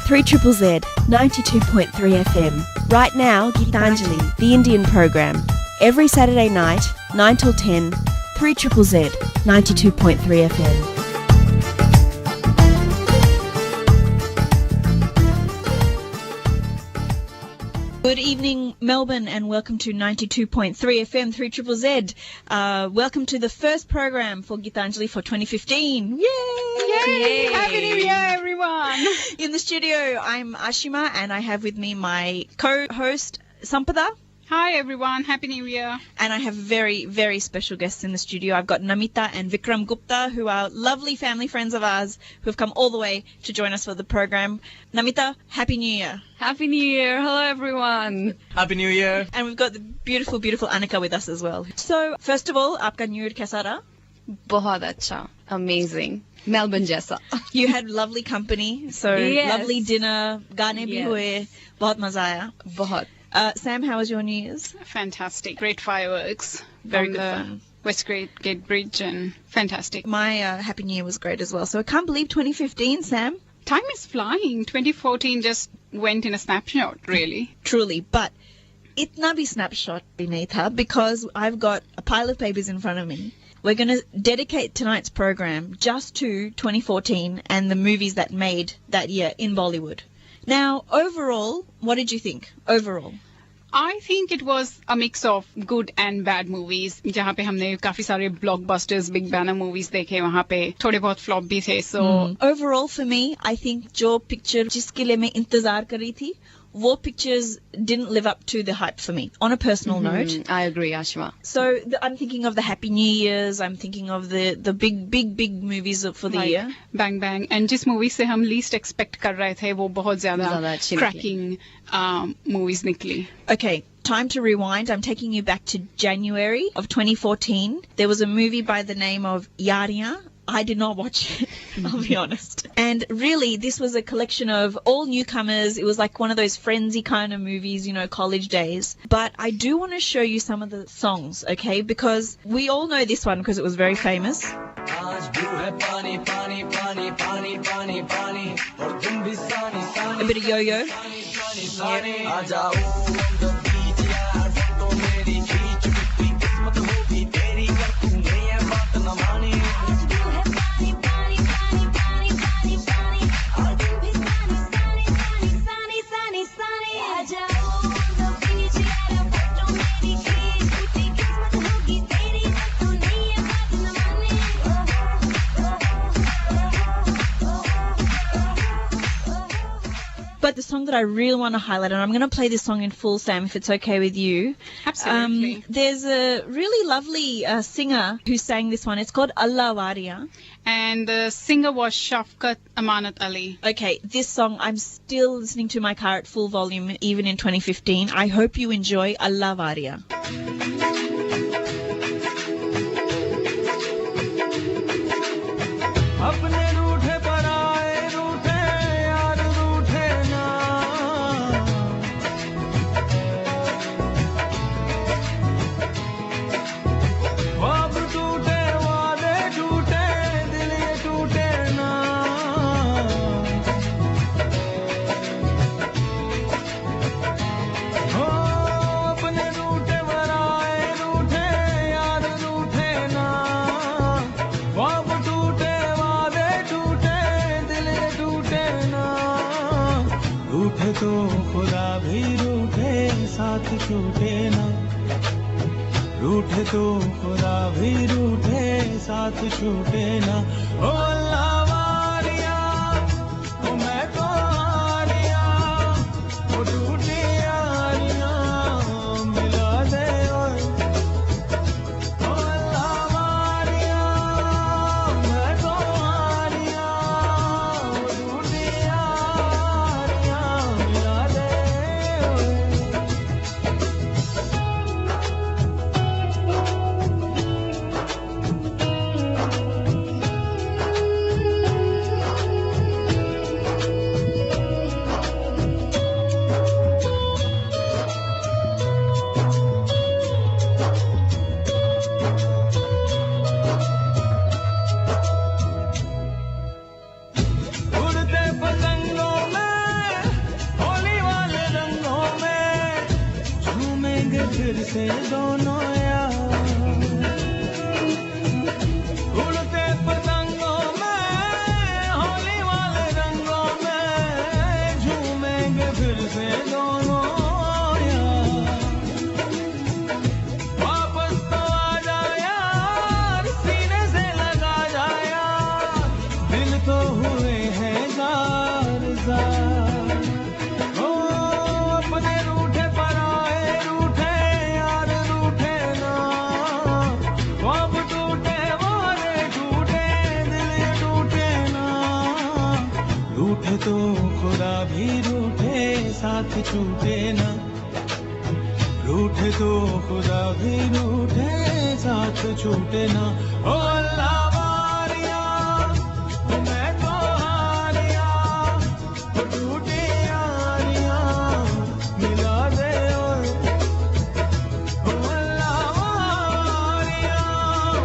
3 Triple Z, 92.3 FM. Right now, Gitanjali, the Indian program. Every Saturday night, 9 till 10, 3 Triple Z, 92.3 FM. Good evening, Melbourne, and welcome to 92.3 FM 3 Triple Z. Welcome to the first program for Gitanjali for 2015. Yay! Yay! Happy New Year, everyone! In the studio, I'm Ashima, and I have with me my co-host, Sampada. Hi, everyone. Happy New Year. And I have very, very special guests in the studio. I've got Namita and Vikram Gupta, who are lovely family friends of ours who have come all the way to join us for the program. Namita, Happy New Year. Happy New Year. Hello, everyone. Happy New Year. And we've got the beautiful, beautiful Annika with us as well. So, first of all, aapka New Year kaisa raha? बहुत अच्छा. Amazing. Melbourne जैसा. You had lovely company, so Yes. lovely dinner, gaane bhi hue, bahut maza aaya. बहुत. Sam, how was your New Year's? Fantastic. Great fireworks. Very on good the fun. Westgate Gate Bridge and fantastic. My Happy New Year was great as well. So I can't believe 2015, Sam. Time is flying. 2014 just went in a snapshot, really. Truly, but itna bhi snapshot bhi nahi tha, because I've got a pile of papers in front of me. We're going to dedicate tonight's program just to 2014 and the movies that made that year in Bollywood. Now, overall, what did you think? Overall? I think it was a mix of good and bad movies. जहाँ पे हमने काफी सारे blockbusters, big banner movies देखे, वहाँ पे थोड़े बहुत flop भी थे. So Overall, for me, I think जो picture जिसके लिए मैं इंतजार कर रही थी, वो pictures didn't live up to the hype for me, on a personal note. I agree, Ashima. So I'm thinking of the Happy New Years, I'm thinking of the big movies for the like year. Bang Bang. And जिस movie से हम least expect कर रहे थे, वो बहुत ज़्यादा ज़्यादा अच्छी cracking movies निकली. Okay, time to rewind. I'm taking you back to January of 2014. There was a movie by the name of Yariyan. I did not watch it, I'll be honest. And really, this was a collection of all newcomers. It was like one of those frenzy kind of movies, you know, college days. But I do want to show you some of the songs, okay? Because we all know this one because it was very famous. A bit of yo-yo. But the song that I really want to highlight, and I'm going to play this song in full, Sam, if it's okay with you. Absolutely. There's a really lovely singer who sang this one. It's called Allah Wariya. And the singer was Shafqat Amanat Ali. Okay, this song I'm still listening to in my car at full volume, even in 2015. I hope you enjoy Allah Wariya. तो खुदा भी रूठे साथ छूटे ना रूठे तो खुदा भी रूठे साथ छूटे ना ओ अल्लाह वारिया ओ मैं तो हारिया ओ टूटी यारियां मिला दे ओए ओ अल्लाह वारिया मैं तो हारिया ओ टूटी यारियां मिला दे ओए साथ छूटे ना रूठे तो खुदा भी रूठे साथ छूटे ना ओ अल्लाह वारिया मैं तो हारिया वो टूटी यारियां मिला दे ओ अल्लाह वारिया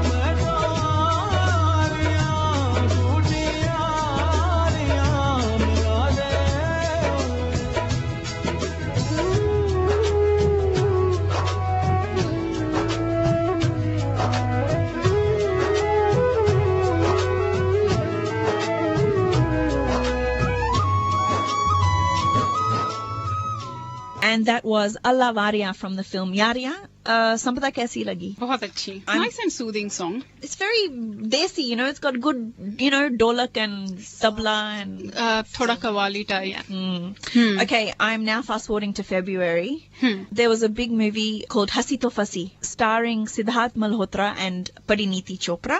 मैं तो हारिया टूटी यारियां मिला दे And that was Allah Varia from the film Yaria. Sampada kaisi lagi? बहुत अच्छी. Nice and soothing song. It's very desi, you know, it's got good, you know, dolak and tabla and... थोड़ा qawwali type. Okay, I'm now fast forwarding to February. There was a big movie called Hasi To Fasi, starring Siddharth Malhotra and Pariniti Chopra.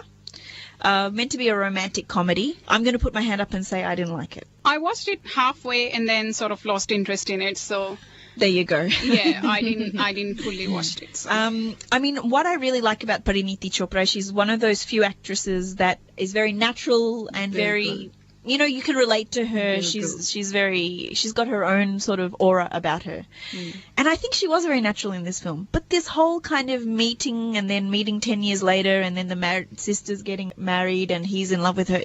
Meant to be a romantic comedy. I'm going to put my hand up and say I didn't like it. I watched it halfway and then sort of lost interest in it. So There you go. yeah, I didn't fully watch it. So. I mean, what I really like about Pariniti Chopra, she's one of those few actresses that is very natural and very you know, you can relate to her. She's got her own sort of aura about her. And I think she was very natural in this film. But this whole kind of meeting and then meeting 10 years later and then the sisters getting married and he's in love with her.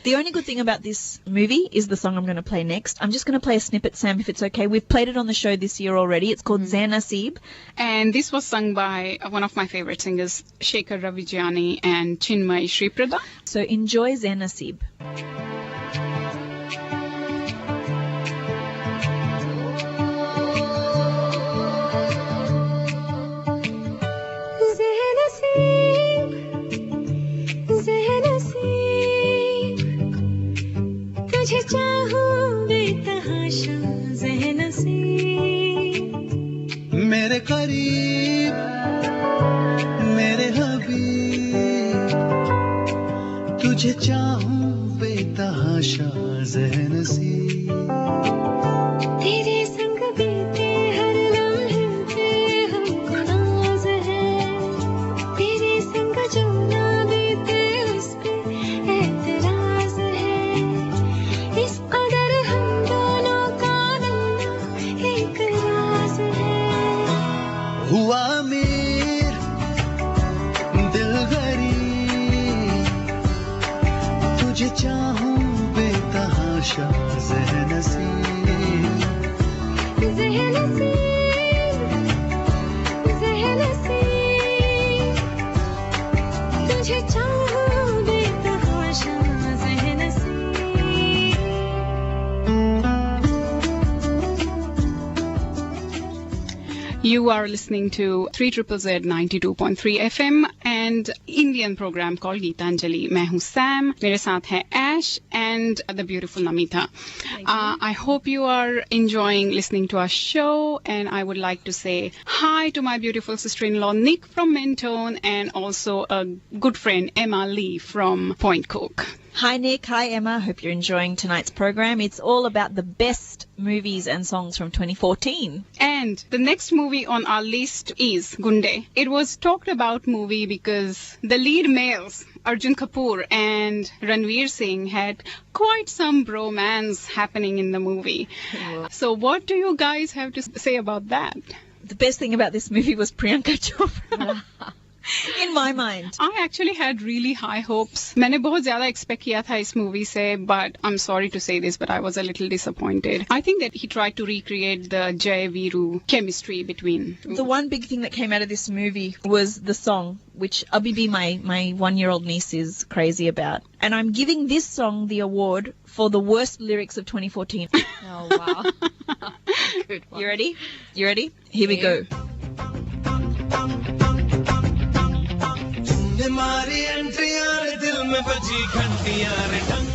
The only good thing about this movie is the song I'm going to play next. I'm just going to play a snippet, Sam, if it's okay. We've played it on the show this year already. It's called Zain Naseeb. And this was sung by one of my favorite singers, Shekhar Ravijani and Chinmay Shriprada. So enjoy Zain Naseeb. तुझे चाहूं बेतहाशा ज़हन नसीब मेरे करीब मेरे हबीब तुझे चाहूं बेतहाशा ज़हन नसीब तेरे संग बीते हर लम्हे पे हमको नाज है तेरे संग जो ना बीते उस पे एतराज है इस कदर हम दोनों का मिलना एक राज है हुआ अमीर दिल गरीब तुझे चाहूं बेतहाशा ज़हन नसीब ज़हन नसीब ज़हन नसीब तुझे चाहूं बेतहाशा ज़हन नसीब You are listening to 3ZZZ 92.3 FM and Indian program called Geetanjali. मैं हूँ Sam, मेरे साथ है Ash and the beautiful Namita. I hope you are enjoying listening to our show and I would like to say hi to my beautiful sister-in-law Nick from Mentone and also a good friend Emma Lee from Point Cook. Hi Nick, hi Emma. Hope you're enjoying tonight's program. It's all about the best movies and songs from 2014. And the next movie on our list is Gunde. It was talked about movie because the lead males, Arjun Kapoor and Ranveer Singh, had quite some bromance happening in the movie. So what do you guys have to say about that? The best thing about this movie was Priyanka Chopra. In my mind. I actually had really high hopes. मैंने बहुत ज़्यादा expect किया था इस movie से, but I'm sorry to say this, but I was a little disappointed. I think that he tried to recreate the Jai Viru chemistry between. The one big thing that came out of this movie was the song, which Abibi, my one-year-old niece, is crazy about. And I'm giving this song the award for the worst lyrics of 2014. Oh, wow. Good one. You ready? You ready? Here we go. मारी एंट्रियां रे दिल में बजी घंटियां रे टंग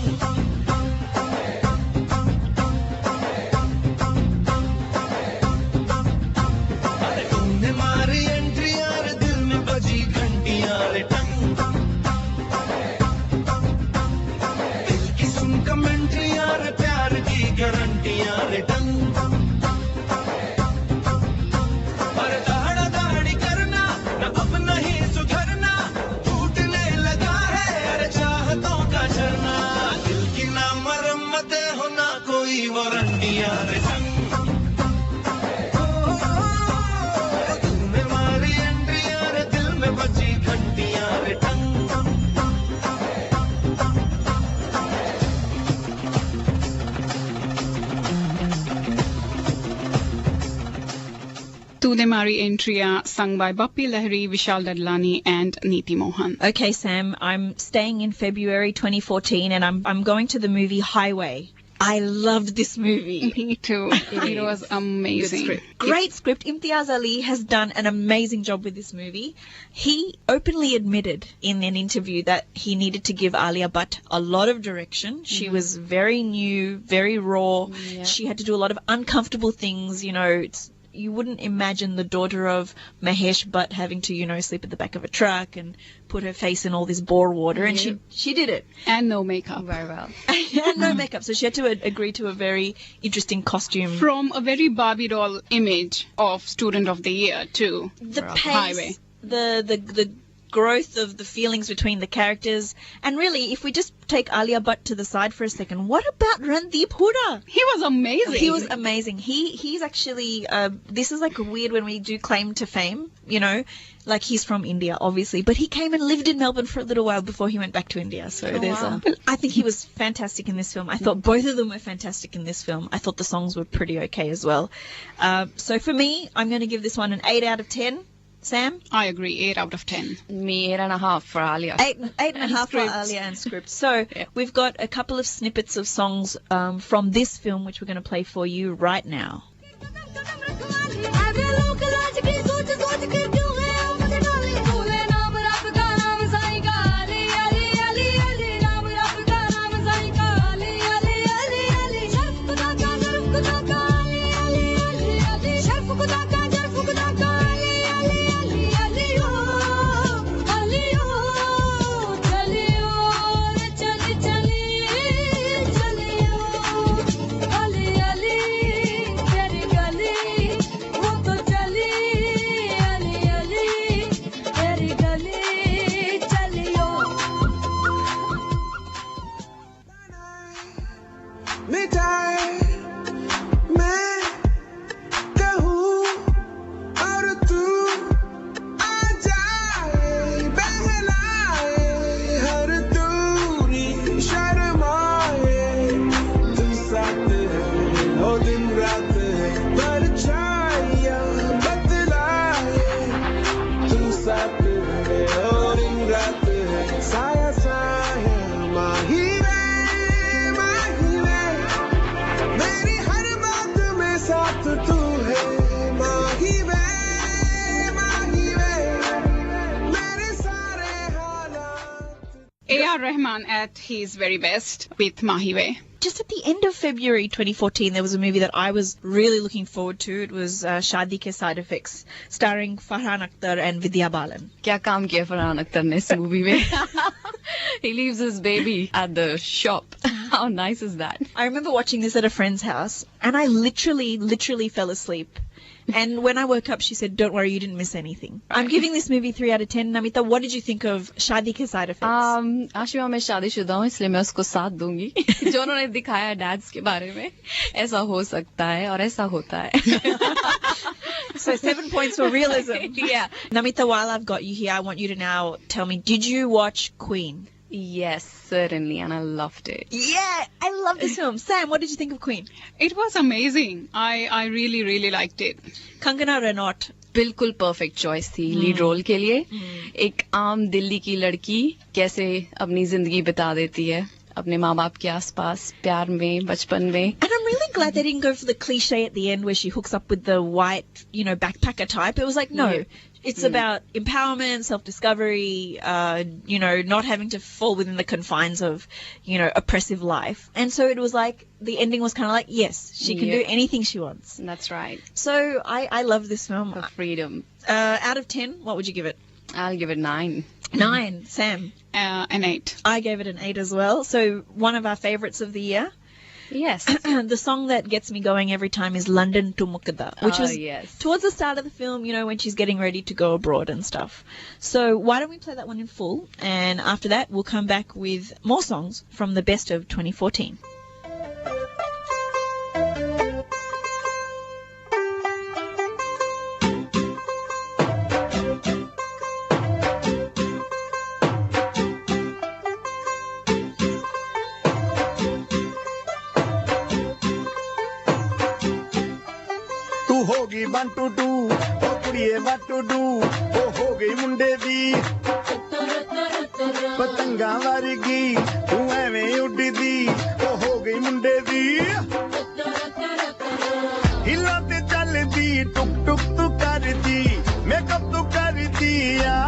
अरे तुमने मारी एंट्रियां रे दिल में बजी घंटियां रे टंग दिल की सुन कमेंट्रियां रे प्यार की गारंटियां रे टंग बजी वारंटियां रे तूने मारी एंट्रियां रे दिल में बजी घंटियां रे Tune Mari Entria, sung by Bappi Lahiri, Vishal Dadlani and Neeti Mohan. Okay, Sam, I'm staying in February 2014 and I'm going to the movie Highway. I loved this movie. Me too. It was amazing. Great script. Imtiaz Ali has done an amazing job with this movie. He openly admitted in an interview that he needed to give Alia Bhatt a lot of direction. She was very new, very raw. Yeah. She had to do a lot of uncomfortable things. You know, you wouldn't imagine the daughter of Mahesh Bhatt having to, you know, sleep at the back of a truck and put her face in all this bore water. And she did it. And no makeup. Very well. And no makeup. So she had to agree to a very interesting costume. From a very Barbie doll image of Student of the Year too. The From pace, Highway. the growth of the feelings between the characters. And really, if we just take Alia Bhatt to the side for a second, what about Randeep Hooda? He was amazing. He was amazing. He's actually, this is like weird when we do claim to fame, you know, like he's from India, obviously, but he came and lived in Melbourne for a little while before he went back to India. So I think he was fantastic in this film. I thought both of them were fantastic in this film. I thought the songs were pretty okay as well. So for me, I'm going to give this one an 8 out of 10. Sam? I agree, 8 out of 10. Me 8.5 for Alia. 8.5 for Alia and scripts. So we've got a couple of snippets of songs from this film, which we're going to play for you right now. A.R. Rahman at his very best with Mahiwe. Just at the end of February 2014, there was a movie that I was really looking forward to. It was Shaadi Ke Side Effects, starring Farhan Akhtar and Vidya Balan. क्या काम किया फरहान अख्तर ने इस movie में? He leaves his baby at the shop. How nice is that? I remember watching this at a friend's house, and I literally fell asleep. And when I woke up, she said, "Don't worry, you didn't miss anything." I'm giving this movie 3 out of 10. Namita, what did you think of Shaadi Ke Side Effects? Ashima मैं शादीशुदा हूँ इसलिए मैं उसको साथ दूंगी जो उन्होंने दिखाया डैड्स के बारे में ऐसा हो सकता है और ऐसा होता है So 7 points for realism. Yeah. Namita, while I've got you here, I want you to now tell me, did you watch Queen? Yes, certainly, and I loved it. Yeah, I love this film. Sam, what did you think of Queen? It was amazing. I really liked it. Kangana Ranaut. बिल्कुल perfect choice थी lead role के लिए एक आम दिल्ली की लड़की कैसे अपनी जिंदगी बिता देती है अपने माँ बाप के आसपास प्यार में बचपन में And I'm really glad they didn't go for the cliche at the end where she hooks up with the white, you know, backpacker type. It was like, no, it's about empowerment, self-discovery, you know, not having to fall within the confines of, you know, oppressive life. And so it was like, the ending was kind of like, yes, she can do anything she wants. That's right. So I love this film. For freedom. Out of 10, what would you give it? I'll give it 9. 9. Sam? An 8. I gave it an 8 as well. So one of our favourites of the year. Yes. The song that gets me going every time is London to Mukda, which was towards the start of the film, you know, when she's getting ready to go abroad and stuff. So why don't we play that one in full? And after that, we'll come back with more songs from the best of 2014. ਗਈ 1 2 2 ਉਹ ਕੁੜੀਏ what to do ਉਹ ਹੋ ਗਈ ਮੁੰਡੇ ਦੀ ਪਤੰਗਾਂ ਵਰਗੀ ਤੂੰ ਐਵੇਂ ਉੱਡਦੀ ਉਹ ਹੋ ਗਈ ਮੁੰਡੇ ਦੀ ਹਿੱਲਾਂ ਤੇ ਚੱਲਦੀ ਟੁਕ ਟੁਕ ਤੂੰ ਕਰਦੀ ਮੇਕਅਪ ਤੂੰ ਕਰਦੀ ਆ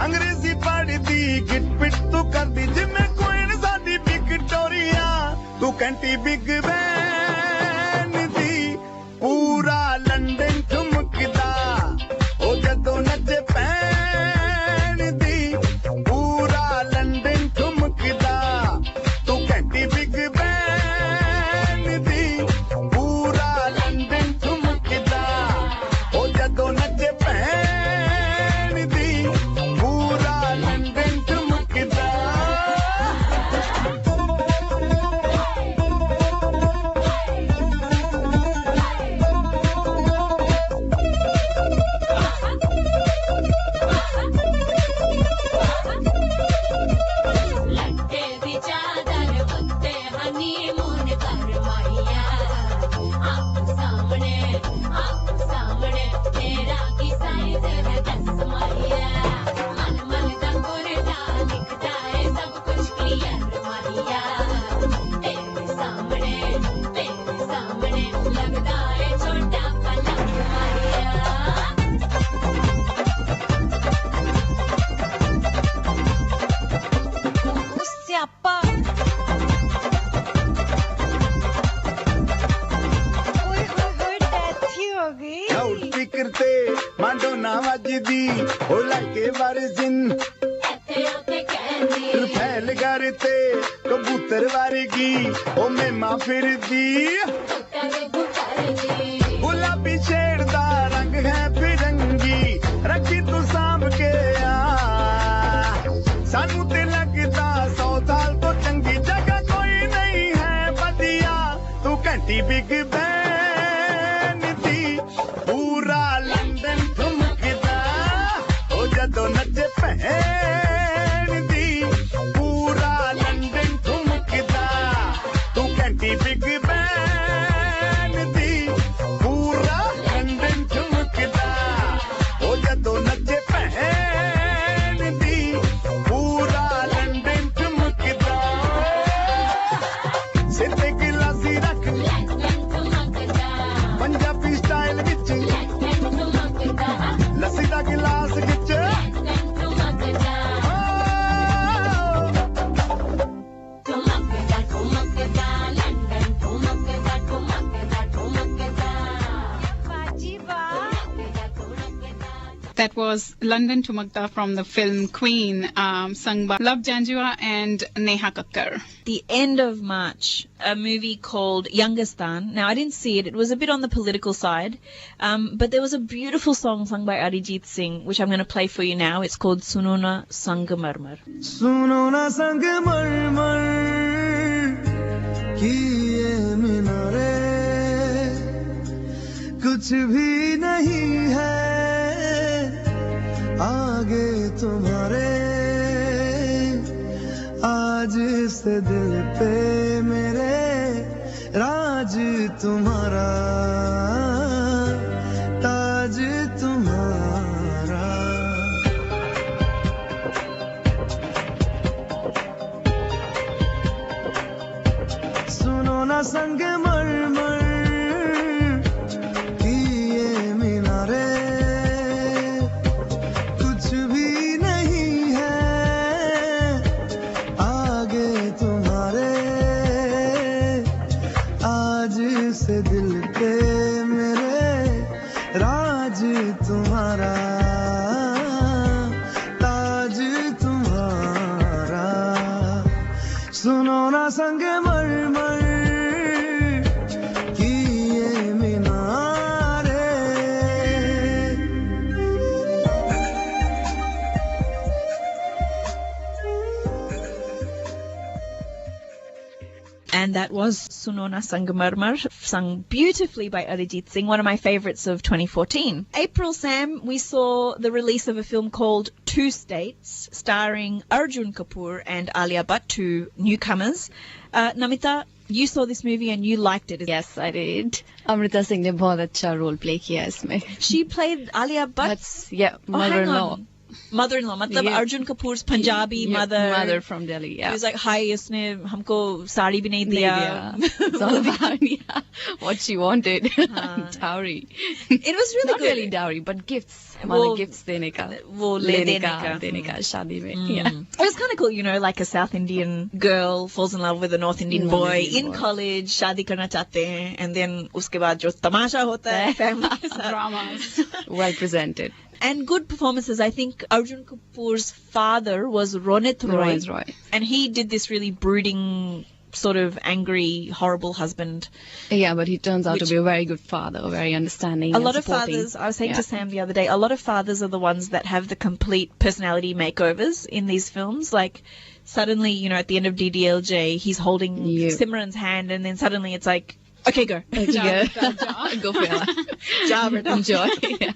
ਅੰਗਰੇਜ਼ੀ ਪੜ੍ਹਦੀ ਗਿਟ ਪਿਟ ਤੂੰ ਕਰਦੀ ਜਿਵੇਂ ਕੁਈਨ ਸਾਡੀ ਵਿਕਟੋਰੀਆ ਤੂੰ ਕੈਂਟੀ ਬਿਗ ਬੈਨ ਦੀ ਪੂਰਾ ਲੰਡਨ ਠੁਮਕਦਾ ਉਹ ਜਦੋਂ ਨੱਚੇ ਪੈਣ ਦੀ ਪੂਰਾ ਲੰਡਨ ਠੁਮਕਦਾ ਤੂੰ ਕੈਂਟੀ ਬਿਗ ਬੈਨ ਦੀ ਪੂਰਾ ਲੰਡਨ ਠੁਮਕਦਾ ਉਹ ਜਦੋਂ ਨੱਚੇ ਪੈਣ ਦੀ ਪੂਰਾ ਲੰਡਨ ਠੁਮਕਦਾ लट्टे दी चादर उत्ते हनीमून करवाइया आप सामने तेरा की साइज है 10 माइया मन मन दा कोरडा दिखता है सब कुछ क्लियर माइया तेरे सामने लगता है छोटा पलंग माइया ਸਿਆਪਾ ਓਏ ਹੋਏ ਹੋਏ ਡੈਥ ਹੀ ਹੋ ਗਈ ਲਾਊਡ ਸਪੀਕਰ ਤੇ ਮਾਂਡੋਨਾ ਵੱਜਦੀ ਉਹ ਲਾਈਕੇ ਵਰਜਨ ਇੱਥੇ ਉੱਥੇ ਕਹਿੰਦੀ ਰਫੈਲ ਘਰ ਤੇ ਕਬੂਤਰ ਵਰਗੀ ਉਹ ਮੇਮਾ ਫਿਰਦੀ ਕਰਦੀ ਗੁਲਾਬੀ ਸ਼ੇਡ ਦਾ ਰੰਗ ਹੈ ਫਿਰੰਗੀ ਰੱਖੀ ਤੂੰ ਸਾਂਭ ਕੇ ਆ ਸਾਨੂੰ ਤੇ ਲੱਗਦਾ 100 ਸਾਲ ਤੋਂ ਚੰਗੀ ਜਗ੍ਹਾ ਕੋਈ ਨਹੀਂ ਹੈ ਵਧੀਆ ਤੂੰ ਘੰਟੀ ਬਿਗ ਬੈਨ ਦੀ ਪੂਰਾ ਲੰਡਨ ਠੁਮਕਦਾ ਉਹ ਜਦੋਂ ਨੱਚੇ ਭੈਣ ਦੀ ਪੂਰਾ ਲੰਡਨ ਠੁਮਕਦਾ ਤੂੰ ਘੰਟੀ ਬਿਗ ਬੈਨ ਦੀ ਪੂਰਾ ਲੰਡਨ ਠੁਮਕਦਾ ਉਹ ਜਦੋਂ ਨੱਚੇ ਭੈਣ ਦੀ ਪੂਰਾ ਲੰਡਨ ਠੁਮਕਦਾ ਸਿੱਧੇ ਗਿਲਾਸੀ ਰੱਖ ਪੰਜਾਬੀ ਸਟਾਈਲ ਵਿੱਚ ਲੱਸੀ ਦਾ ਗਿਲਾਸ ਵਿੱਚ That was London Tumagta from the film Queen, sung by Love Janjua and Neha Kakkar. The end of March, a movie called Youngistan. Now, I didn't see it. It was a bit on the political side, but there was a beautiful song sung by Arijit Singh, which I'm going to play for you now. It's called Sunona Sangamarmar. सुनो ना संग मरमर की ये मीनारे कुछ भी नहीं है आगे तुम्हारे आज इस दिल पे मेरे राज तुम्हारा ताज तुम्हारा सुनो ना संग मरमर की ये मीनारे कुछ भी नहीं है आगे तुम्हारे आज इस दिल पे मेरे राज तुम्हारा ताज तुम्हारा सुनो ना संग मरमर की ये मीनारे And that was Sunona Sangamarmar, sung beautifully by Arijit Singh, one of my favourites of 2014. April, Sam, we saw the release of a film called Two States, starring Arjun Kapoor and Alia Bhatt, two newcomers. Namita, you saw this movie and you liked it. Yes, I did. Amrita Singh ने बहुत अच्छा role play किया इसमें. She played Alia Bhatt. That's yeah, Oh, hang mother-in-law. on. Mother-in-law. मतलब Yeah. Arjun Kapoor's Punjabi Yeah, mother. Mother from Delhi. He Yeah. was like, hi, इसने हमको साड़ी भी नहीं दिया. It's all about yeah, what she wanted. Dowry. It was really Not good. really dowry, but gifts. वो- माना gifts देने का. वो देने का. देने का शादी में. Mm. Yeah. It was kind of cool, you know, like a South Indian girl falls in love with a North Indian North boy Indian in boy. college, शादी करना चाहते हैं, and then उसके बाद जो तमाशा होता है family के साथ. Dramas. Well presented. And good performances. I think Arjun Kapoor's father was Ronit Roy, Roy. and he did this really brooding, sort of angry, horrible husband. Yeah, but he turns out Which- to be a very good father, very understanding. A and lot of supporting. fathers, I was saying Yeah. to Sam the other day, a lot of fathers are the ones that have the complete personality makeovers in these films. Like, suddenly, you know, at the end of DDLJ, he's holding Yeah. Simran's hand, and then suddenly it's like, okay, go. Yeah. Go for it. जा बेटा. Enjoy. Yeah.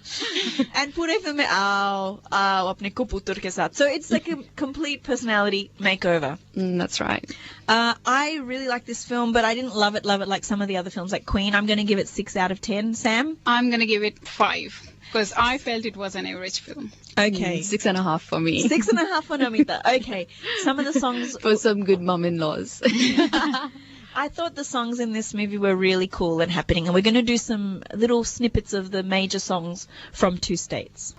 And पूरे film में आओ अपने कुपुत्र के साथ. So it's like a complete personality makeover. That's right. I really like this film, but I didn't love it like some of the other films like Queen. I'm going to give it 6 out of 10. Sam? I'm going to give it 5 because I felt it was an average film. Okay. 6.5 for me. 6.5 for Namita. Okay. Some of the songs... For some good mum-in-laws. I thought the songs in this movie were really cool and happening, and we're going to do some little snippets of the major songs from 2 states.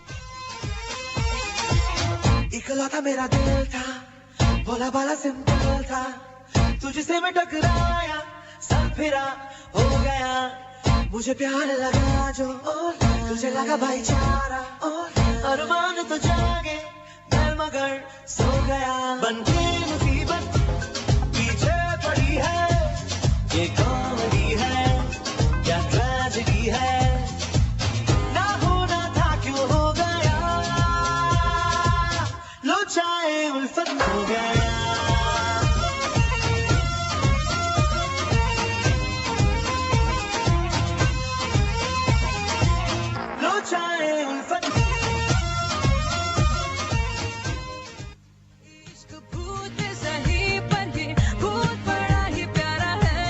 इकलौता मेरा दिल था, भोला भाला simple था, तुझसे मैं टकराया, सब फिरा हो गया, मुझे प्यार लगा जो, तुझे लगा भाईचारा, अरमान तो जागे, मैं मगर सो गया, बनके मुसीबत पीछे पड़ी है, ये कॉमेडी है, क्या ट्रेजेडी है, ना होना था क्यों हो गया, लो चाहे उल्फत हो गया, लो चाहे उल्फत इश्क भूत सही पर ये भूत बड़ा ही प्यारा है,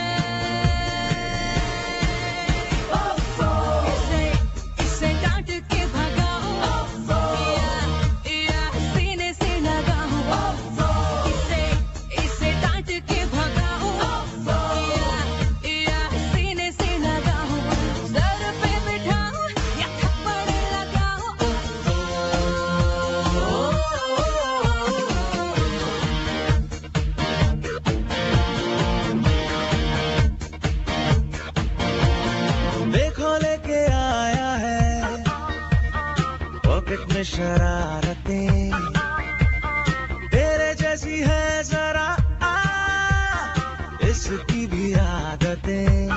इसे डांट के भगाओ, या सीने से लगाओ, इसे डांट के भगाओ, या सीने से लगाओ, सर पे बिठाओ या थप्पड़ लगाओ. देखो लेके आया है पॉकेट में शरारतें, तेरे जैसी है जरा इसकी भी आदतें,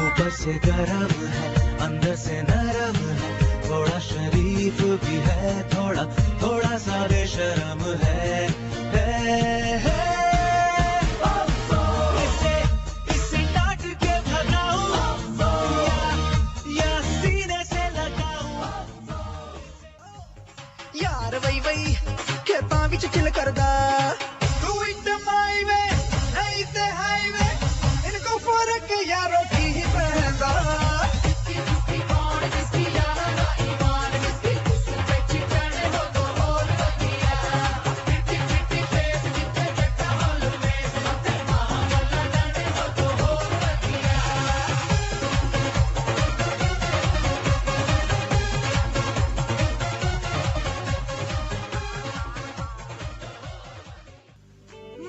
ऊपर से गरम है अंदर से नरम है, थोड़ा शरीफ भी है, थोड़ा थोड़ा सा बेशरम है, इसे डांट के भगाओ, या सीने से लगाओ, यार वही वही खेतां विच खिल करदा, तू एकदम हाईवे ऐसे हाईवे, इनको फर्क यारों की ही पैदा,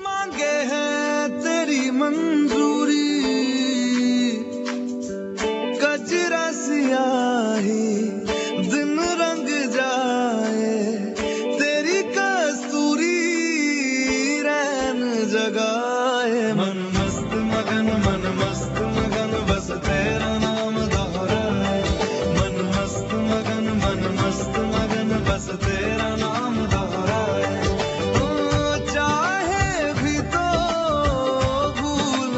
मांगे हैं तेरी मंजूरी, कचरा सियाही दिन रंग जाए, तेरी कस्तूरी रैन जगाए, मन मस्त मगन बस तेरा नाम दोहराए, मन मस्त मगन बस तेरा नाम दोहराए, चाहे भी तो भूल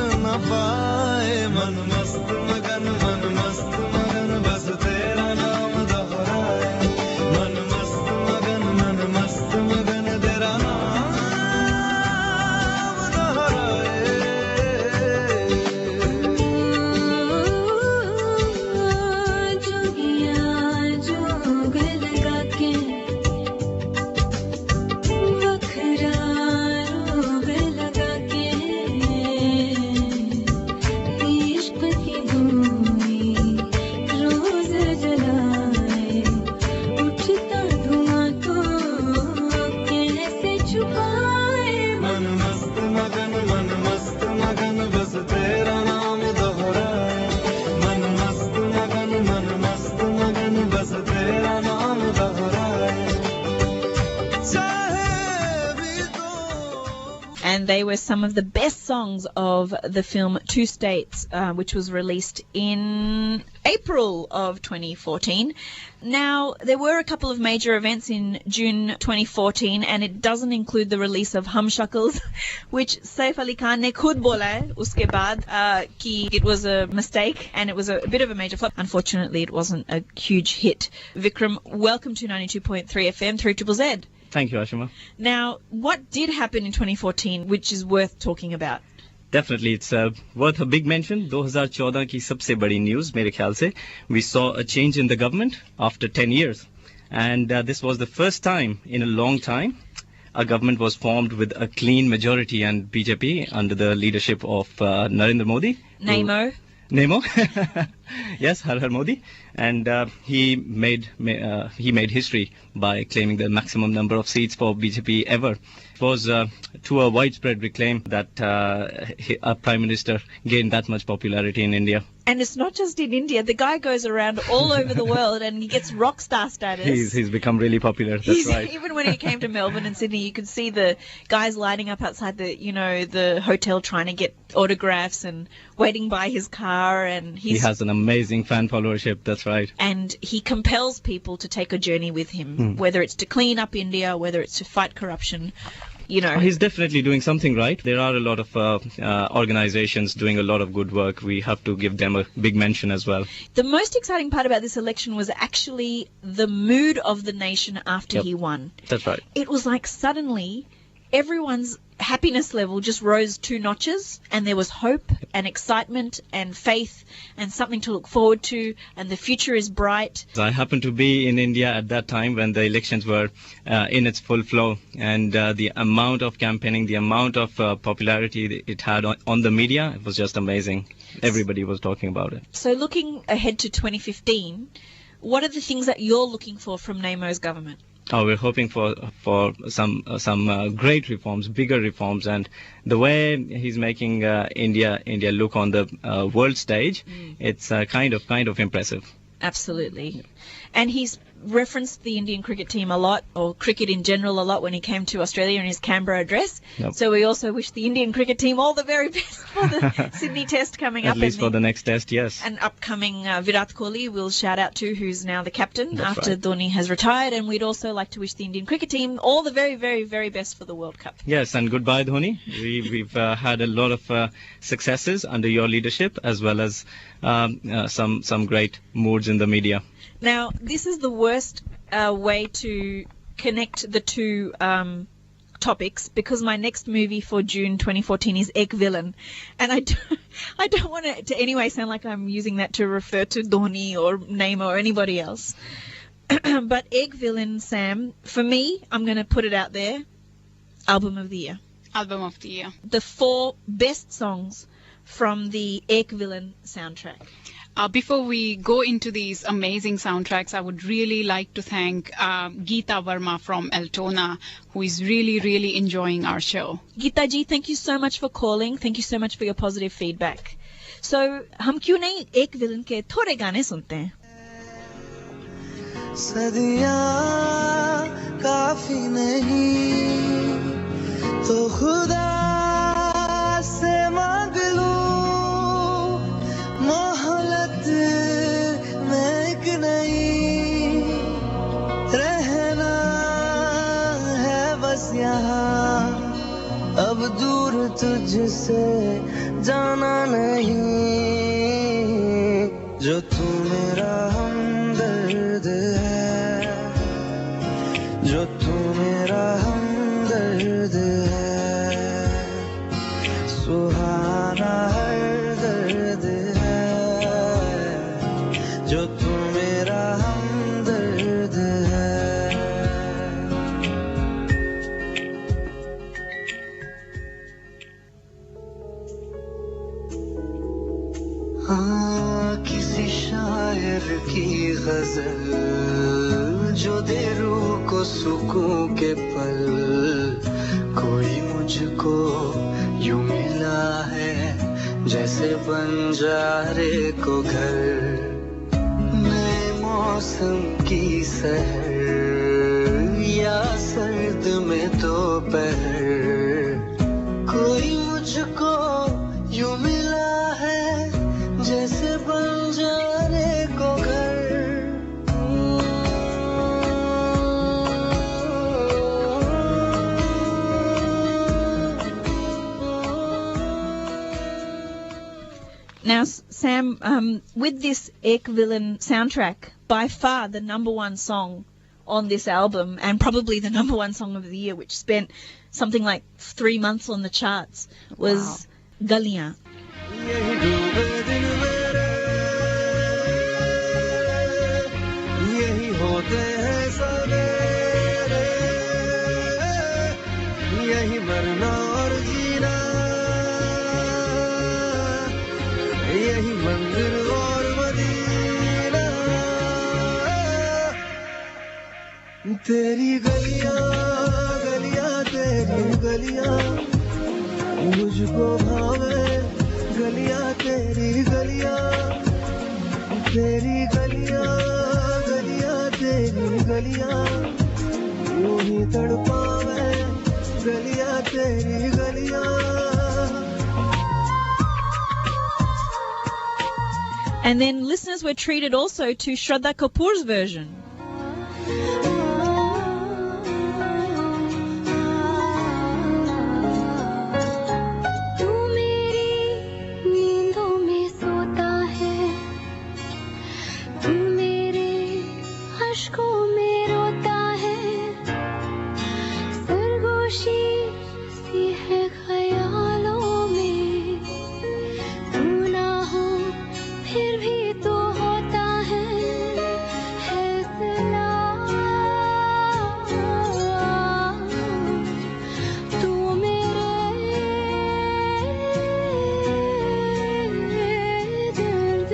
मन मस्त मगन बस तेरा नाम दोहराए मन मस्त मगन बस तेरा नाम दोहराए चाहे भी तो And they were some of the best songs of the film Two States, which was released in April of 2014. Now, there were a couple of major events in June 2014, and it doesn't include the release of Hum Shakals, which Saif Ali Khan ne khud bola hai uske baad ki it was a mistake and it was a bit of a major flop. Unfortunately, it wasn't a huge hit. Vikram, welcome to 92.3 FM, 3ZZZ. Thank you, Ashima. Now, what did happen in 2014, which is worth talking about? Definitely, it's worth a big mention. 2014 की सबसे बड़ी news मेरे ख्याल से. We saw a change in the government after 10 years. And this was the first time in a long time a government was formed with a clean majority, and BJP under the leadership of Narendra Modi. Nemo. Yes, Har Har Modi. And he made history by claiming the maximum number of seats for BJP ever. It was to a widespread reclaim that a prime minister gained that much popularity in India. And it's not just in India. The guy goes around all over the world and he gets rock star status. He's become really popular. That's right. Even when he came to Melbourne and Sydney, you could see the guys lining up outside the hotel trying to get autographs and waiting by his car. And he has an amazing fan followership. That's right. And he compels people to take a journey with him, whether it's to clean up India, whether it's to fight corruption. He's definitely doing something right. There are a lot of organizations doing a lot of good work. We have to give them a big mention as well. The most exciting part about this election was actually the mood of the nation after he won. That's right. It was like suddenly everyone's happiness level just rose 2 notches, and there was hope and excitement and faith and something to look forward to, and the future is bright. I happened to be in India at that time when the elections were in its full flow, and the amount of campaigning, the amount of popularity it had on the media, it was just amazing. Everybody was talking about it. So looking ahead to 2015, what are the things that you're looking for from Nemo's government? Oh, we're hoping for some great reforms, bigger reforms, and the way he's making India look on the world stage, it's kind of impressive. Absolutely. And he's referenced the Indian cricket team a lot, or cricket in general a lot, when he came to Australia in his Canberra address. Yep. So we also wish the Indian cricket team all the very best for the Sydney Test coming up. At least for the next test, yes. And upcoming Virat Kohli we'll shout out to, who's now the captain. That's after right. Dhoni has retired. And we'd also like to wish the Indian cricket team all the very, very, very best for the World Cup. Yes, and goodbye, Dhoni. We've had a lot of successes under your leadership, as well as some great moods in the media. Now, this is the worst way to connect the two topics, because my next movie for June 2014 is Ek Villain, and I don't want it to anyway sound like I'm using that to refer to Dhoni or Nemo or anybody else. But Ek Villain, Sam, for me, I'm going to put it out there, album of the year. Album of the year. The 4 best songs from the Ek Villain soundtrack. Before we go into these amazing soundtracks, I would really like to thank Geeta Verma from Altona, who is really, really enjoying our show. Geeta ji, thank you so much for calling. Thank you so much for your positive feedback. So, हम क्यों नहीं एक villain के थोड़े गाने सुनते हैं? सदियाँ काफी नहीं तो खुदा से मांग लूं मोहलत में एक नहीं रहना है बस यहाँ अब दूर तुझसे जाना नहीं जो तू मेरा हमदर्द है जो तू मेरा हमदर्द है सुहाना हर दर्द है जो तू मेरा हमदर्द है हाँ किसी शायर की गजल जो दे रूह को सुकून के पल कोई मुझे मुझको यूं मिला है जैसे बंजारे को घर नए मौसम की सहर या सर्द में दोपहर कोई मुझको यूं मिला है जैसे बंजारे को घर Now, Sam, with this Ek Villain soundtrack, by far the number one song on this album, and probably the number one song of the year, which spent something like 3 months on the charts, was Galiyan. यही डूबे दिन मेरे यही होते हैं सवेरे यही मरना और जीना यही मंदिर और मदीना तेरी गलियां गलियां तेरी गलियां मुझको भावे गलियां तेरी गलियां तेरी गलियां गलियां तेरी गलियां यूं ही तड़पावे गलियां तेरी गलियां And then listeners were treated also to Shraddha Kapoor's version. तू मेरी नींदों में सोता है तू मेरे अश्कों में रोता है सरगोशी सी है ख्यालों में तू ना हो फिर भी तो होता है फैसला तू मेरे दर्द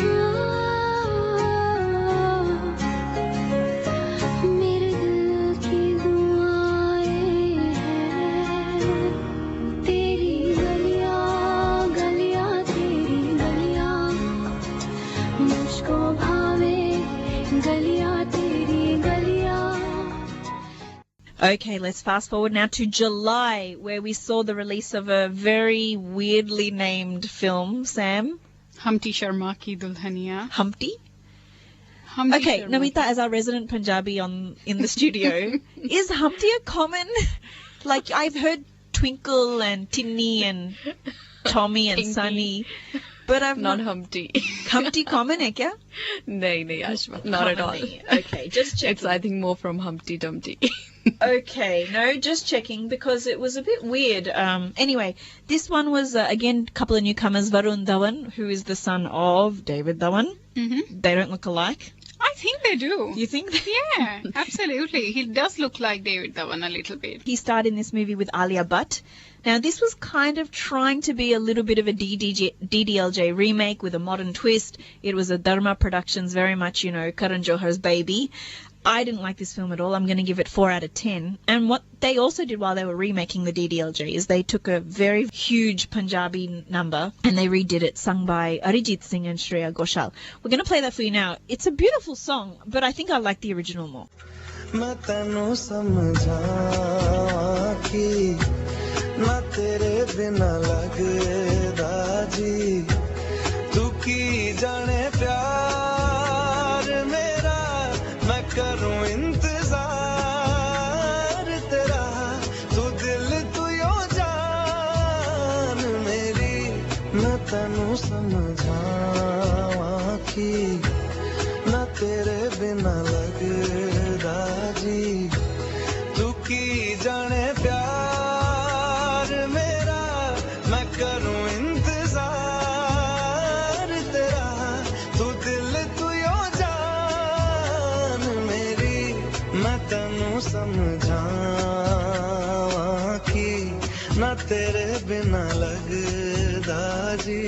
का मेरे दिल की दुआएं हैं तेरी गलियां गलियां तेरी गलियां मुझको भावे गलियां तेरी गलियां Okay, let's fast forward now to July, where we saw the release of a very weirdly named film, Sam. Humpty Sharma ki Dulhaniya. Humpty? Humpty Okay, Sharma. Namita, as our resident Punjabi in the studio, is Humpty a common? Like, I've heard Twinkle and Tinny and Tommy and Pinky. Sunny, but I've Not not... Humpty. Humpty common hai kya? नहीं, Ashima. Not at all. Commonly. Okay, just checking. It's, I think, more from Humpty Dumpty. Okay, no, just checking because it was a bit weird. Anyway, this one was, again, a couple of newcomers, Varun Dhawan, who is the son of David Dhawan. Mm-hmm. They don't look alike. I think they do. You think? Yeah, absolutely. He does look like David Dhawan a little bit. He starred in this movie with Alia Bhatt. Now, this was kind of trying to be a little bit of a DDLJ remake with a modern twist. It was a Dharma Productions, very much, you know, Karan Johar's baby. I didn't like this film at all. I'm going to give it 4 out of 10. And what they also did while they were remaking the DDLJ is they took a very huge Punjabi number and they redid it, sung by Arijit Singh and Shreya Ghoshal. We're going to play that for you now. It's a beautiful song, but I think I like the original more. मैं तैनू समझा कि ना तेरे बिना लगदा जी तू की जाने प्यार मेरा मैं करूं इंतजार तेरा तू दिल तू यो जान मेरी मैं तैनू समझावा कि ना तेरे बिना लगदा जी तू की जाने प्यार मेरा मैं करूं इंतजार तेरा तू दिल तू यो जान मेरी मैं तैनू समझावा कि ना तेरे बिना लगदा जी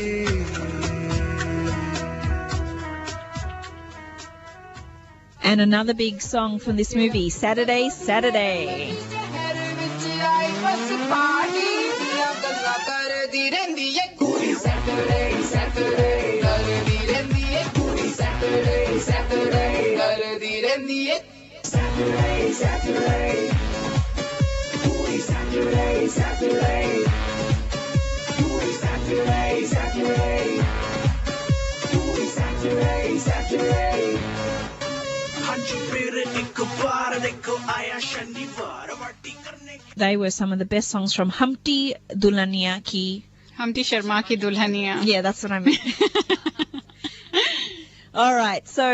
And another big song from this movie, Saturday, Saturday. शहर विच आई बस party ਦੀਆਂ ਗੱਲਾਂ ਕਰਦੀ ਰਹਿੰਦੀ ਏ ਕੁੜੀ ਸੈਟਰਡੇ ਸੈਟਰਡੇ ਕਰਦੀ ਰਹਿੰਦੀ ਏ ਕੁੜੀ ਸੈਟਰਡੇ ਸੈਟਰਡੇ ਕਰਦੀ ਰਹਿੰਦੀ ਏ Saturday Saturday ਕੁੜੀ Saturday Saturday ਕੁੜੀ Saturday Saturday ਕੁੜੀ Saturday Saturday They were some of the best songs from Humpty Dulhania Ki. Humpty Sharma ki Dulhania. Yeah, that's what I meant. All right. So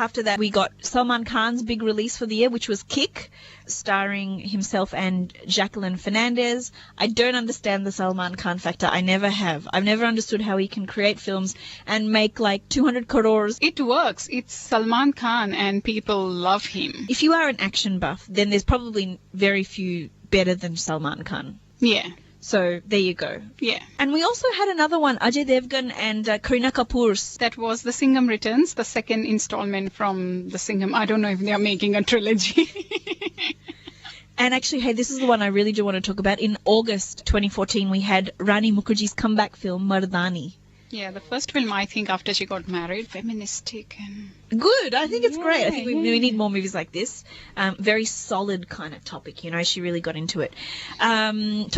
after that, we got Salman Khan's big release for the year, which was Kick, starring himself and Jacqueline Fernandez. I don't understand the Salman Khan factor. I never have. I've never understood how he can create films and make like 200 crores. It works. It's Salman Khan and people love him. If you are an action buff, then there's probably very few better than Salman Khan. Yeah. So there you go. Yeah. And we also had another one, Ajay Devgan and Kareena Kapoor's. That was the Singham Returns, the second installment from the Singham. I don't know if they are making a trilogy. And actually, hey, this is the one I really do want to talk about. In August 2014, we had Rani Mukherjee's comeback film, Mardani. Yeah, the first film, I think, after she got married, feministic and... Good. I think it's great. I think we need more movies like this. Very solid kind of topic, you know. She really got into it.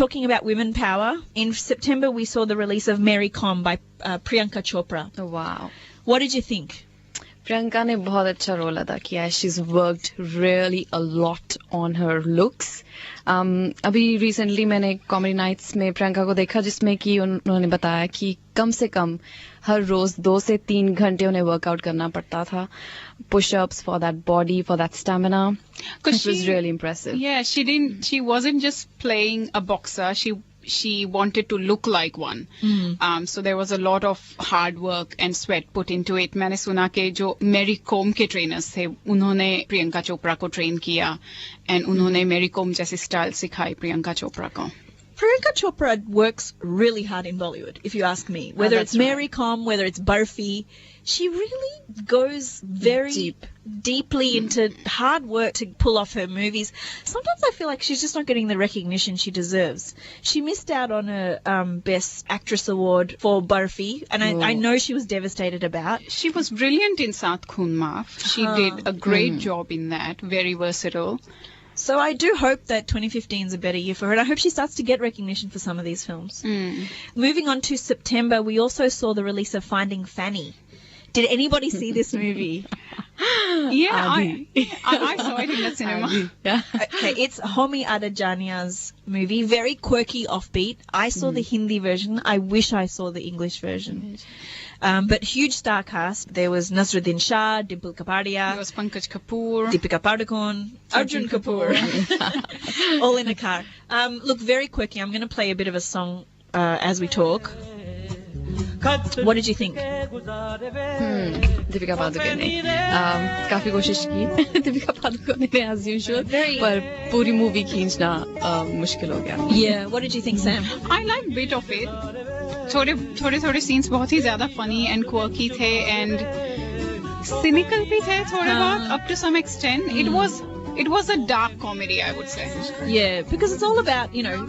Talking about women power, in September we saw the release of Mary Kom by Priyanka Chopra. Oh, wow. What did you think? Priyanka ने बहुत अच्छा role अदा किया है. She's worked really a lot on her looks. अभी recently मैंने comedy nights में प्रियंका को देखा जिसमें कि उन्होंने बताया कि कम से कम हर रोज 2 से 3 घंटे उन्हें वर्कआउट करना पड़ता था. Push-ups for that body, for that stamina. It was really impressive. Yeah, she wasn't just playing a boxer. She wanted to look like one. So there was a lot of hard work and sweat put into it. मैंने सुना कि जो मेरी कोम के trainers थे उन्होंने प्रियंका चोपड़ा को train किया and उन्होंने मेरी कोम जैसी स्टाइल सिखाई प्रियंका चोपड़ा को. Priyanka Chopra works really hard in Bollywood, if you ask me. Whether it's Mary Kom, whether it's Barfi, she really goes very deeply into hard work to pull off her movies. Sometimes I feel like she's just not getting the recognition she deserves. She missed out on a Best Actress award for Barfi, and I know she was devastated about. She was brilliant in Saath Khoon Maaf. She did a great job in that, very versatile. So I do hope that 2015 is a better year for her, and I hope she starts to get recognition for some of these films. Moving on to September, we also saw the release of Finding Fanny. Did anybody see this movie? Yeah, I saw it in the cinema. Okay, it's Homi Adajania's movie, very quirky, offbeat. I saw the Hindi version. I wish I saw the English version. But huge star cast. There was Nasruddin Shah, Dimple Kapadia. There was Pankaj Kapoor. Deepika Padukone. Arjun Kapoor. All in a car. Look, very quirky. I'm going to play a bit of a song as we talk. What did you think? Deepika Padukone ने काफी कोशिश की. दीपिका पादुकोण ने as usual, पर पूरी movie खींचना मुश्किल हो गया. Yeah, what did you think, Sam? I liked bit of it. थोड़े scenes बहुत ही ज्यादा funny and quirky थे and cynical भी थे थोड़े बहुत up to some extent. It was a dark comedy, I would say. Yeah, because it's all about, you know.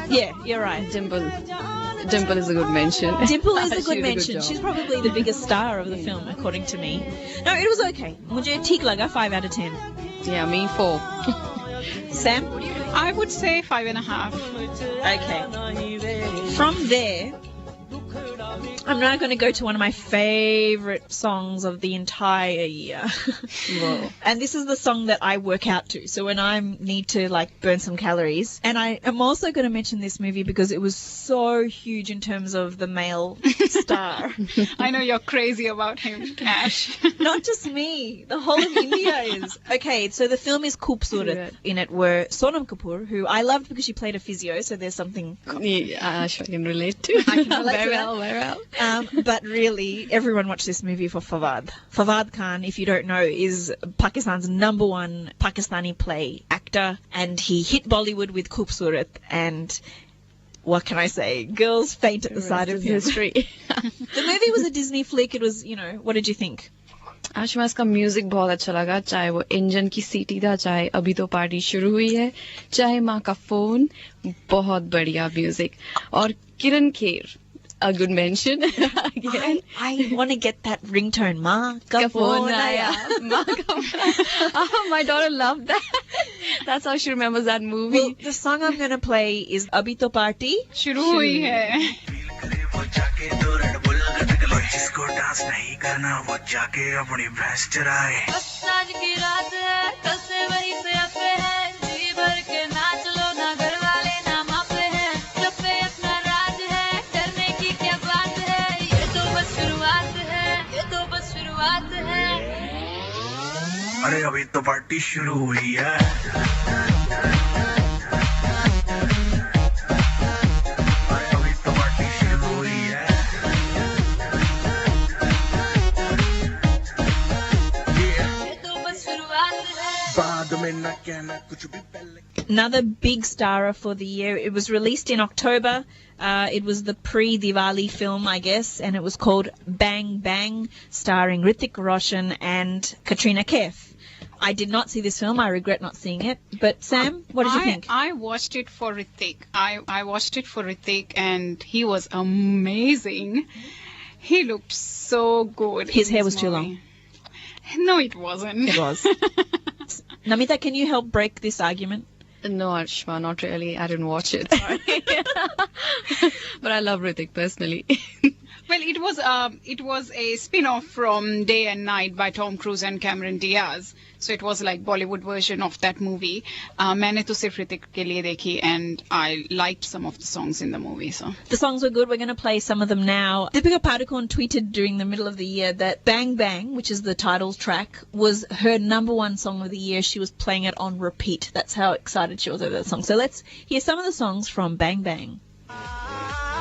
Yeah, you're right. Dimple is a good mention. Dimple is a good mention. She's probably the biggest star of the film, according to me. No, it was okay. मुझे ठीक लगा, 5 out of 10. Yeah, me 4. Sam? I would say 5.5. Okay. From there, I'm now going to go to one of my favorite songs of the entire year. Whoa. And this is the song that I work out to. So when I need to like burn some calories. And I am also going to mention this movie because it was so huge in terms of the male star. I know you're crazy about him, Ash. Not just me. The whole of India is. Okay, so the film is Khoobsurat. In it were Sonam Kapoor, who I loved because she played a physio, so there's something... Yeah, I can relate to. I can relate very to well, very well. But really, everyone watched this movie for Fawad. Fawad Khan, if you don't know, is Pakistan's #1 Pakistani play actor, and he hit Bollywood with Khoobsurat, and what can I say? Girls faint at the sight of him. History. The movie was a Disney flick. It was, you know, what did you think? Ashima इसका music बहुत अच्छा लगा, चाहे वो engine की सीटी था, चाहे अभी तो पार्टी शुरू हुई है, चाहे माँ का फोन, बहुत बढ़िया म्यूजिक. और किरण Kher, a good mention again. I want to get that ringtone. Ma ka का phone phone aaya. आया, माँ का oh, my daughter loved that. That's how she remembers that movie. Well, the song I'm going to play is Abhi To Party. शुरू हुई है. वो जाके दो रेड बुल लटक लो, जिसको डांस नहीं करना वो जाके अपनी भैंस चराए. बस आज की रात है, कल से वही पे अपे है, जी भर के नाच लो ना, घर वाले ना मापे हैं, जब पे अपना राज है, डरने की क्या बात है, ये तो बस शुरुआत है, ये तो बस शुरुआत है. अरे अभी तो पार्टी शुरू हुई है. अभी तो पार्टी शुरू हुई है. ये तो बस शुरुआत है. बाद में न कहना कुछ भी पहले. Another big starer for the year. It was released in October. It was the pre-Diwali film, I guess, and it was called Bang Bang, starring Hrithik Roshan and Katrina Kaif. I did not see this film. I regret not seeing it. But Sam, what did you think? I watched it for Hrithik. I watched it for Hrithik, and he was amazing. He looked so good. His in hair this was too movie. No, it wasn't. It was. Namita, can you help break this argument? No, Ashma, not really. I didn't watch it. Sorry. But I love Hrithik personally. Well, it was a spin-off from Day and Night by Tom Cruise and Cameron Diaz. So it was like Bollywood version of that movie. मैंने तो सिर्फ ऋतिक के लिए देखी, and I liked some of the songs in the movie. So The songs were good. We're going to play some of them now. Deepika Padukone tweeted during the middle of the year that Bang Bang, which is the title track, was her #1 song of the year. She was playing it on repeat. That's how excited she was over that song. So let's hear some of the songs from Bang Bang.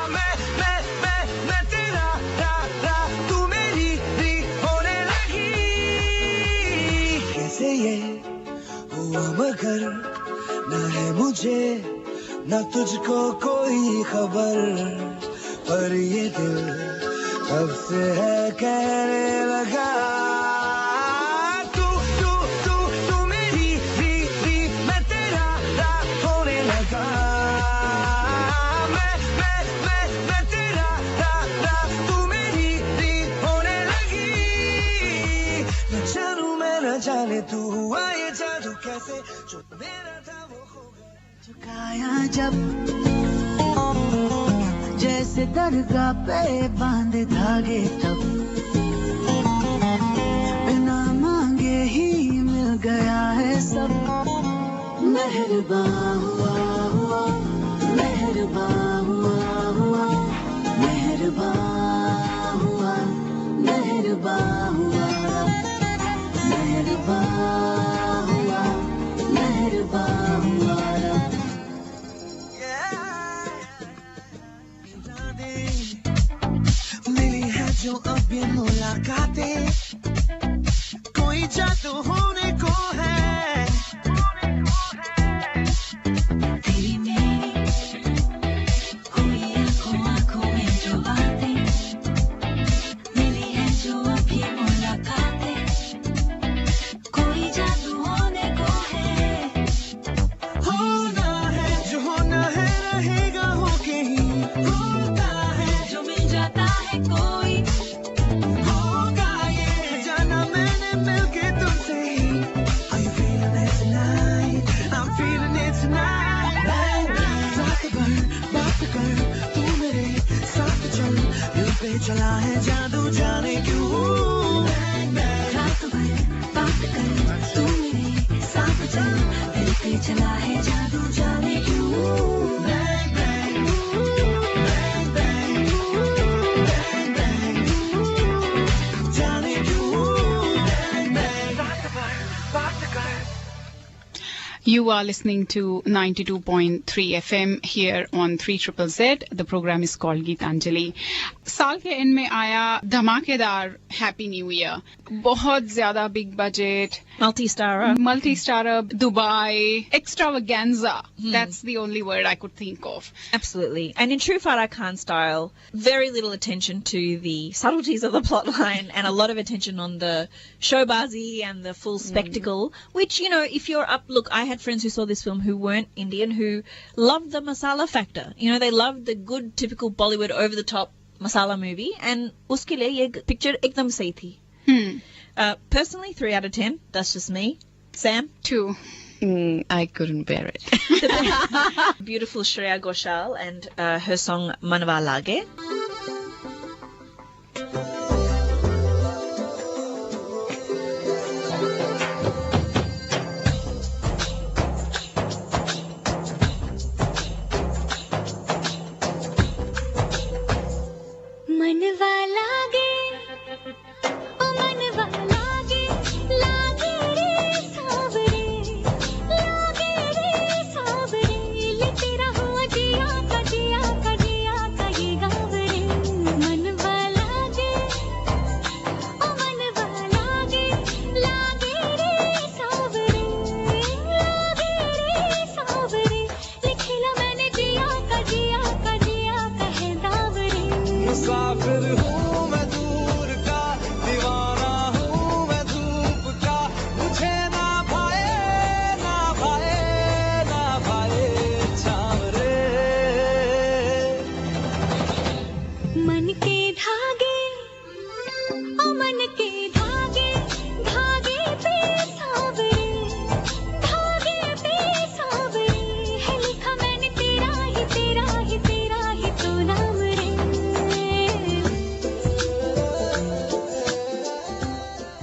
मैं तेरा रा रा, तू मेरी री होने लगी. कैसे ये हुआ मगर न है मुझे न तुझको कोई खबर, पर ये दिल कब से है कहने लगा. तू तू तू तू मेरी री री, मैं तेरा रा होने लगा. मैं तेरा रा रा, तू मेरी री होने लगी. न जानू मैं न जाने तू हुआ ये जादू कैसे, जो मेरा था वो हो गया. झुकाया जब जैसे दरगाह पे बांधे धागे, तब बिना मांगे ही मिल गया है सब. मेहरबान हुआ हुआ, मेहरबान हुआ हुआ, मेहरबान हुआ, मेहरबान हुआ, मेहरबान हुआ, मेहरबान हुआ. मिली है जो अब ये मुलाकातें, कोई जादू होने को है. तेरी मेरी कोई आँखों आँखों में जो बातें, मिली है जो अब ये मुलाकातें, कोई जादू होने को है. होना है जो होना है, रहेगा होके ही. होता है जो मिल जाता है कोई, होगा ये जाना मैंने मिलके तुमसे ही. Are you feeling it tonight? I'm feeling it tonight. Bang bang, बात कर तू मेरे साथ चल, दिल पे चला है जादू जाने क्यों. Bang bang, रात भर बात कर तू मेरे साथ चल, दिल पे चला है जादू जाने क्यों. bang bang, bang bang, bang bang, जाने क्यों. Bang bang, रात भर बात कर. You are listening to 92.3 FM here on 3ZZZ. The program is called Geetanjali. साल के एंड में आया धमाकेदार हैप्पी न्यू ईयर. बहुत ज्यादा big budget, multi-starrer, Dubai, extravaganza. That's the only word I could think of. Absolutely. And in true Farah Khan style, very little attention to the subtleties of the plotline and a lot of attention on the showbazi and the full spectacle, which, you know, if you're up, look, I had friends who saw this film who weren't Indian who loved the masala factor. You know, they loved the good, typical Bollywood over-the-top masala movie, and uske liye ye picture ekdam sahi thi. Personally, 3 out of 10. That's just me. Sam? 2. I couldn't bear it. Beautiful Shreya Ghoshal and her song Manwa Lage. मनवा लागे ओ मनवा लागे लागे रे सावरे लेते रहो जिया का ये गावरे मनवा लागे ओ मनवा लागे रे सावरे लिखला मैंने जिया का है दावरे. मुसाफिर हूँ मैं दूर का, दीवाना हूँ मैं धूप का, मुझे ना भाए छावरे. मन के धागे ओ मन के धागे पे सावरे है लिखा मैंने तेरा ही तो नाम रे.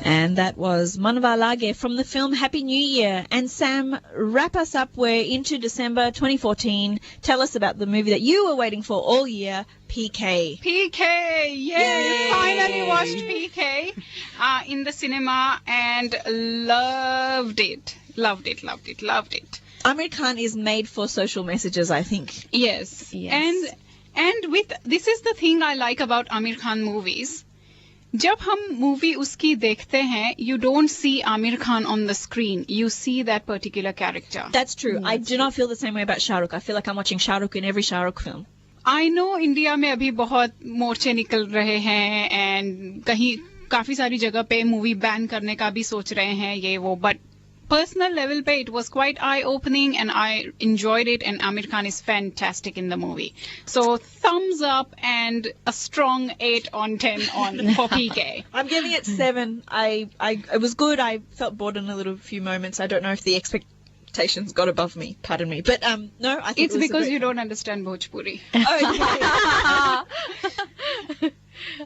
And that was Manwa Lage from the film Happy New Year. And Sam, wrap us up. We're into December 2014. Tell us about the movie that you were waiting for all year, PK. PK, yay! Finally watched PK in the cinema and loved it. Amir Khan is made for social messages, I think. Yes. And with this is the thing I like about Amir Khan movies. जब हम movie उसकी देखते हैं, you don't see Amir Khan on the screen. You see that particular character. That's true. I do not feel the same way about Shah Rukh. I feel like I'm watching Shah Rukh in every Shah Rukh film. I know India में अभी बहुत मोर्चे निकल रहे हैं and कहीं काफी सारी जगह पे मूवी बैन करने का भी सोच रहे हैं ये वो, but personal level पे it was quite eye-opening and I enjoyed it, and Amir Khan is fantastic in the movie. So thumbs up and a strong 8 on 10 for PK. I'm giving it 7. It was good. I felt bored in a little few moments. I don't know if the expectations got above me. Pardon me. But no, I think It's because you don't understand Bhojpuri. Okay.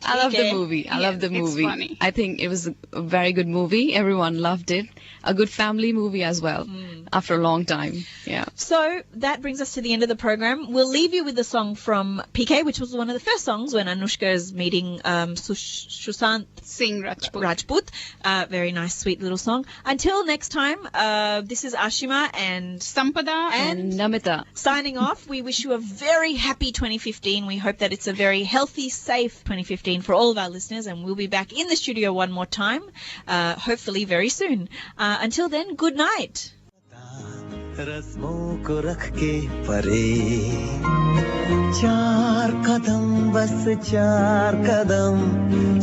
I love the movie. It's funny. I think it was a very good movie. Everyone loved it. A good family movie as well. After a long time. Yeah. So that brings us to the end of the program. We'll leave you with a song from PK, which was one of the first songs when Anushka is meeting Sushant Singh Rajput. Very nice, sweet little song. Until next time, this is Ashima and Sampada and Namita signing off. We wish you a very happy 2015. We hope that it's a very healthy, safe 2015 for all of our listeners, and we'll be back in the studio one more time, hopefully very soon. Until then, good night. रस्मों को रख के परे 4 कदम बस 4 कदम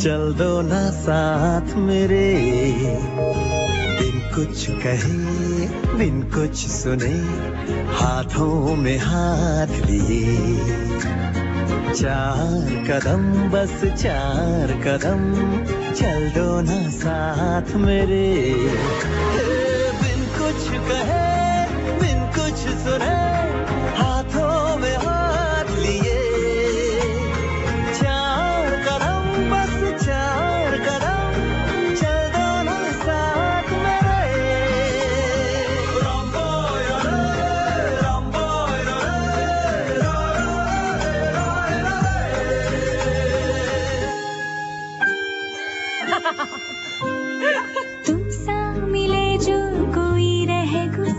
चल दो ना साथ मेरे बिन कुछ कहे बिन कुछ सुने हाथों में हाथ लिए 4 कदम बस 4 कदम चल दो ना साथ मेरे बिन कुछ कहे कुछ सुने हाथों में हाथ लिए 4 कदम बस 4 कदम चल दो ना साथ तुम सा मिले जो कोई रहे गुजरे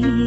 दिए